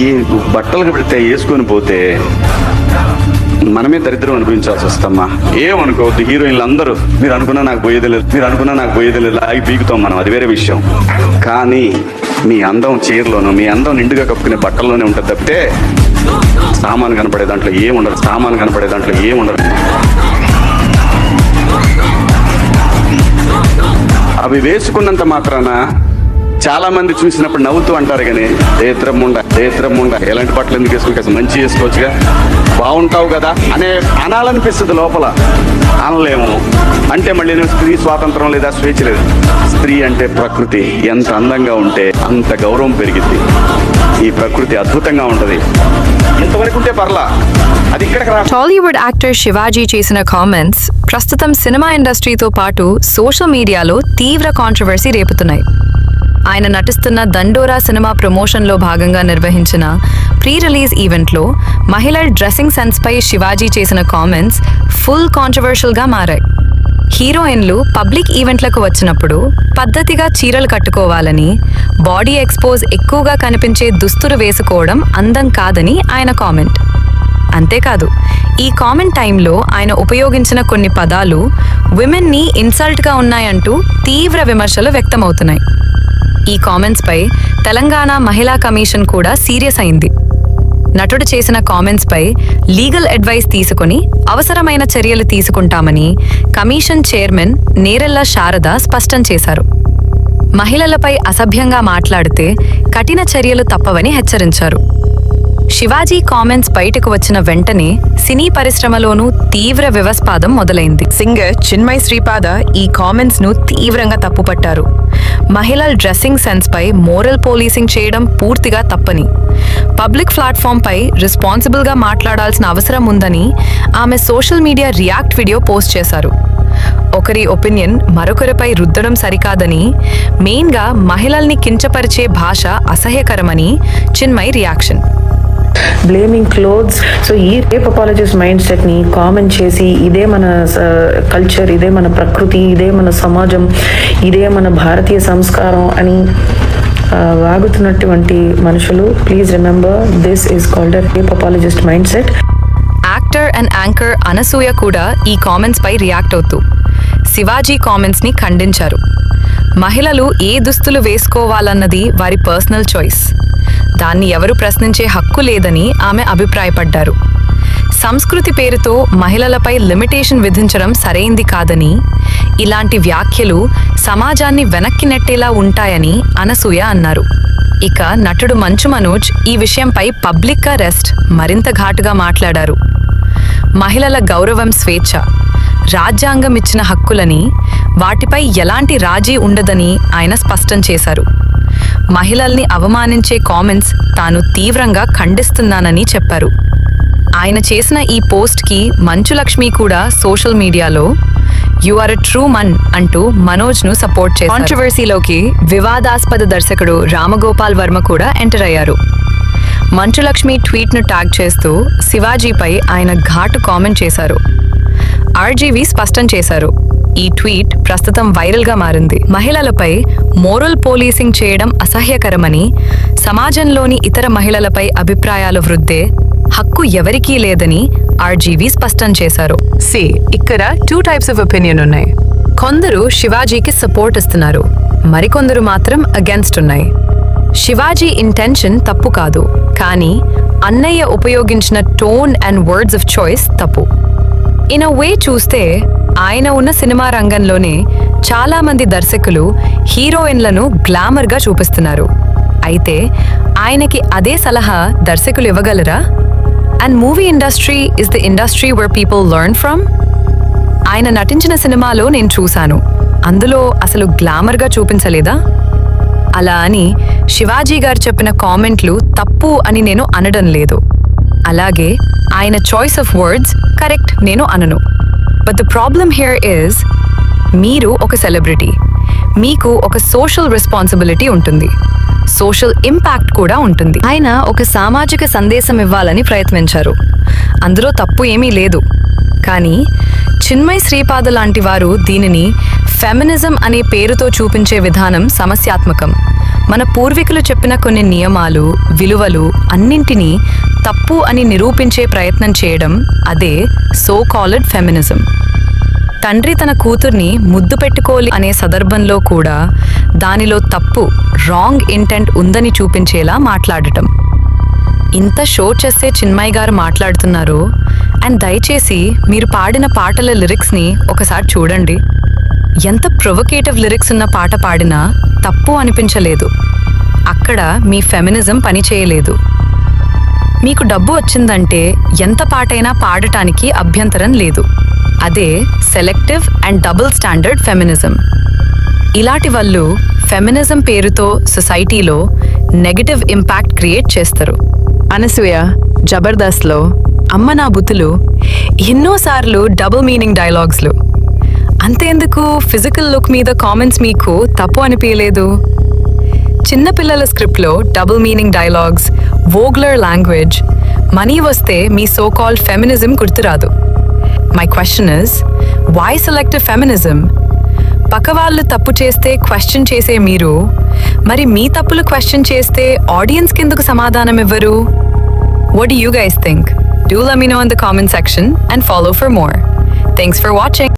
ఈ బట్టలకు పెడితే వేసుకొని పోతే మనమే దరిద్రం అనిపించాల్సి వస్తామా. ఏమనుకోవద్దు, హీరోయిన్లు అందరూ మీరు అనుకున్నా నాకు పోయేది లేదు ఆగి పీకుతాం మనం, అది వేరే విషయం. కానీ మీ అందం చీరలోనూ, మీ అందం నిండుగా కప్పుకునే బట్టల్లోనే ఉంటుంది తప్పితే సామాను కనపడే దాంట్లో ఏముండదు. అవి వేసుకున్నంత మాత్రాన చాలా మంది చూసినప్పుడు నవ్వుతూ అంటారు, కానీ దేత్రముండ ఎలాంటి బట్టలు ఎందుకు వేసుకోవచ్చు, అసలు మంచి వేసుకోవచ్చుగా, బాగుంటావు కదా అనాలనిపిస్తుంది లోపల. అనలేము అంటే మళ్ళీ స్త్రీ స్వాతంత్రం లేదా స్వేచ్ఛ లేదు. స్త్రీ అంటే ప్రకృతి, ఎంత అందంగా ఉంటే అంత గౌరవం పెరిగింది. ఈ ప్రకృతి అద్భుతంగా ఉంటది, ఎంతవరకు ఉంటే పర్లా. అది ఇక్కడ టాలీవుడ్ యాక్టర్ శివాజీ చేసిన కామెంట్స్ ప్రస్తుతం సినిమా ఇండస్ట్రీతో పాటు సోషల్ మీడియాలో తీవ్ర కాంట్రవర్సీ రేపుతున్నాయి. ఆయన నటిస్తున్న దండోరా సినిమా ప్రమోషన్లో భాగంగా నిర్వహించిన ప్రీ రిలీజ్ ఈవెంట్లో మహిళల డ్రెస్సింగ్ సెన్స్పై శివాజీ చేసిన కామెంట్స్ ఫుల్ కాంట్రవర్షియల్గా మారాయి. హీరోయిన్లు పబ్లిక్ ఈవెంట్లకు వచ్చినప్పుడు పద్ధతిగా చీరలు కట్టుకోవాలని, బాడీ ఎక్స్పోజ్ ఎక్కువగా కనిపించే దుస్తులు వేసుకోవడం అందం కాదని ఆయన కామెంట్. అంతేకాదు, ఈ కామెంట్ టైంలో ఆయన ఉపయోగించిన కొన్ని పదాలు విమెన్ని ఇన్సల్ట్గా ఉన్నాయంటూ తీవ్ర విమర్శలు వ్యక్తమవుతున్నాయి. ఈ కామెంట్స్పై తెలంగాణ మహిళా కమిషన్ కూడా సీరియస్ అయింది. నటుడు చేసిన కామెంట్స్పై లీగల్ అడ్వైస్ తీసుకుని అవసరమైన చర్యలు తీసుకుంటామని కమిషన్ చైర్మన్ నేరెళ్ల శారద స్పష్టం చేశారు. మహిళలపై అసభ్యంగా మాట్లాడితే కఠిన చర్యలు తప్పవని హెచ్చరించారు. శివాజీ కామెంట్స్ బయటకు వచ్చిన వెంటనే సినీ పరిశ్రమలోనూ తీవ్ర వివాదం మొదలైంది. సింగర్ చిన్మయ్ శ్రీపాద ఈ కామెంట్స్ ను తీవ్రంగా తప్పుపట్టారు. మహిళల డ్రెస్సింగ్ సెన్స్ పై మోరల్ పోలీసింగ్ చేయడం పూర్తిగా తప్పని, పబ్లిక్ ప్లాట్ఫామ్ పై రెస్పాన్సిబుల్ గా మాట్లాడాల్సిన అవసరం ఉందని ఆమె social media react video post చేశారు. ఒకరి ఒపీనియన్ మరొకరిపై రుద్దడం సరికాదని, మెయిన్ గా మహిళల్ని కించపరిచే భాష అసహ్యకరమని Chinmayi reaction. Blaming clothes. So ఈ రేప్ అపాలజిస్ట్ మైండ్ సెట్ని కామెంట్ చేసి ఇదే మన కల్చర్, ఇదే మన ప్రకృతి, ఇదే మన సమాజం, ఇదే మన భారతీయ సంస్కారం అని వాగుతున్నటువంటి మనుషులు, please remember this is called a rape apologist mind set. Actor and anchor Anasuya కూడా ఈ కామెంట్స్ పై రియాక్ట్ అవుతూ శివాజీ కామెంట్స్ ని ఖండించారు. మహిళలు ఏ దుస్తులు వేసుకోవాలన్నది వారి పర్సనల్ చాయిస్, దాన్ని ఎవరు ప్రశ్నించే హక్కు లేదని ఆమె అభిప్రాయపడ్డారు. సంస్కృతి పేరుతో మహిళలపై లిమిటేషన్ విధించడం సరైంది కాదని, ఇలాంటి వ్యాఖ్యలు సమాజాన్ని వెనక్కి నెట్టేలా ఉంటాయని అనసూయ అన్నారు. ఇక నటుడు మంచు మనోజ్ ఈ విషయంపై పబ్లిక్ అరెస్ట్ మరింత ఘాటుగా మాట్లాడారు. మహిళల గౌరవం, స్వేచ్ఛ రాజ్యాంగం ఇచ్చిన హక్కులని, వాటిపై ఎలాంటి రాజీ ఉండదని ఆయన స్పష్టం చేశారు. మహిళల్ని అవమానించే కామెంట్స్ తాను తీవ్రంగా ఖండిస్తున్నానని చెప్పారు. ఆయన చేసిన ఈ పోస్ట్కి మంచు లక్ష్మి కూడా సోషల్ మీడియాలో "you are a true Mann" అంటూ మనోజ్ను సపోర్ట్ చేశారు. కాంట్రవర్సీలోకి వివాదాస్పద దర్శకుడు రామగోపాల్ వర్మ కూడా ఎంటర్ అయ్యారు. మంచు లక్ష్మి ట్వీట్ను ట్యాగ్ చేస్తూ శివాజీపై ఆయన ఘాటు కామెంట్ చేశారు. ఆర్జీవి స్పష్టం చేశారు, ఈ ట్వీట్ ప్రస్తుతం వైరల్గా మారింది. మహిళలపై మోరల్ పోలీసింగ్ చేయడం అసహ్యకరమని, సమాజంలోని ఇతర మహిళలపై అభిప్రాయాలు వృద్ధే హక్కు ఎవరికీ లేదని ఆర్జీవి స్పష్టం చేశారు. ఇక్కడ 2 types of opinion ఉన్నాయి. కొందరు శివాజీకి సపోర్ట్ ఇస్తున్నారు, మరికొందరు మాత్రం అగెన్స్ట్ ఉన్నాయి. శివాజీ ఇంటెన్షన్ తప్పు కాదు, కానీ అన్నయ్య ఉపయోగించిన tone and words of choice తప్పు. ఇన్ అ వే చూస్తే ఆయన ఉన్న సినిమా రంగంలోనే చాలా మంది దర్శకులు హీరోయిన్లను గ్లామర్గా చూపిస్తున్నారు. అయితే ఆయనకి అదే సలహా దర్శకులు ఇవ్వగలరా? And movie industry is the industry where people learn from. ఆయన నటించిన సినిమాలో నేను చూశాను, అందులో అసలు గ్లామర్గా చూపించలేదా? అలా అని శివాజీ గారు చెప్పిన కామెంట్లు తప్పు అని నేను అనడం లేదు. అలాగే ఆయన చాయిస్ ఆఫ్ వర్డ్స్ కరెక్ట్ నేను అనను. But the problem here is, మీరు ఒక సెలబ్రిటీ, మీకు ఒక సోషల్ రెస్పాన్సిబిలిటీ ఉంటుంది, సోషల్ ఇంపాక్ట్ కూడా ఉంటుంది. ఆయన ఒక సామాజిక సందేశం ఇవ్వాలని ప్రయత్నించారు, అందులో తప్పు ఏమీ లేదు. కానీ చిన్మయ్ శ్రీపాద లాంటి వారు దీనిని ఫెమినిజం అనే పేరుతో చూపించే విధానం సమస్యాత్మకం. మన పూర్వీకులు చెప్పిన కొన్ని నియమాలు, విలువలు అన్నింటినీ తప్పు అని నిరూపించే ప్రయత్నం చేయడం అదే సో కాల్డ్ ఫెమినిజం. తండ్రి తన కూతుర్ని ముద్దు పెట్టుకోలి అనే సందర్భంలో కూడా దానిలో తప్పు, రాంగ్ ఇంటెంట్ ఉందని చూపించేలా మాట్లాడటం. ఇంత షో చేసే చిన్మయ్ గారు మాట్లాడుతున్నారు. అండ్ దయచేసి మీరు పాడిన పాటల లిరిక్స్ని ఒకసారి చూడండి. ఎంత ప్రొవొకేటివ్ లిరిక్స్ ఉన్న పాట పాడినా తప్పు అనిపించలేదు. అక్కడ మీ ఫెమినిజం పనిచేయలేదు. మీకు డబ్బు వచ్చిందంటే ఎంత పాటైనా పాడటానికి అభ్యంతరం లేదు. అదే selective and double standard feminism. ఇలాంటి వాళ్ళు ఫెమినిజం పేరుతో సొసైటీలో నెగటివ్ ఇంపాక్ట్ క్రియేట్ చేస్తారు. అనసూయ జబర్దస్త్లో అమ్మ నా బుతులు ఎన్నోసార్లు డబుల్ మీనింగ్ డైలాగ్స్లు. అంతేందుకు ఫిజికల్ లుక్ మీద కామెంట్స్ మీకు తప్పు అనిపించలేదు? చిన్నపిల్లల స్క్రిప్ట్లో double meaning dialogues, vulgar language, money వస్తే మీ సో కాల్డ్ ఫెమినిజం గుర్తురాదు. My question is, why selective feminism? పక్కవాళ్ళు తప్పు చేస్తే క్వశ్చన్ చేసే మీరు, మరి మీ తప్పులు క్వశ్చన్ చేస్తే ఆడియన్స్ కిందకు సమాధానం ఇవ్వరు? What do you guys think? Do let me know in the comment section and follow for more. Thanks for watching.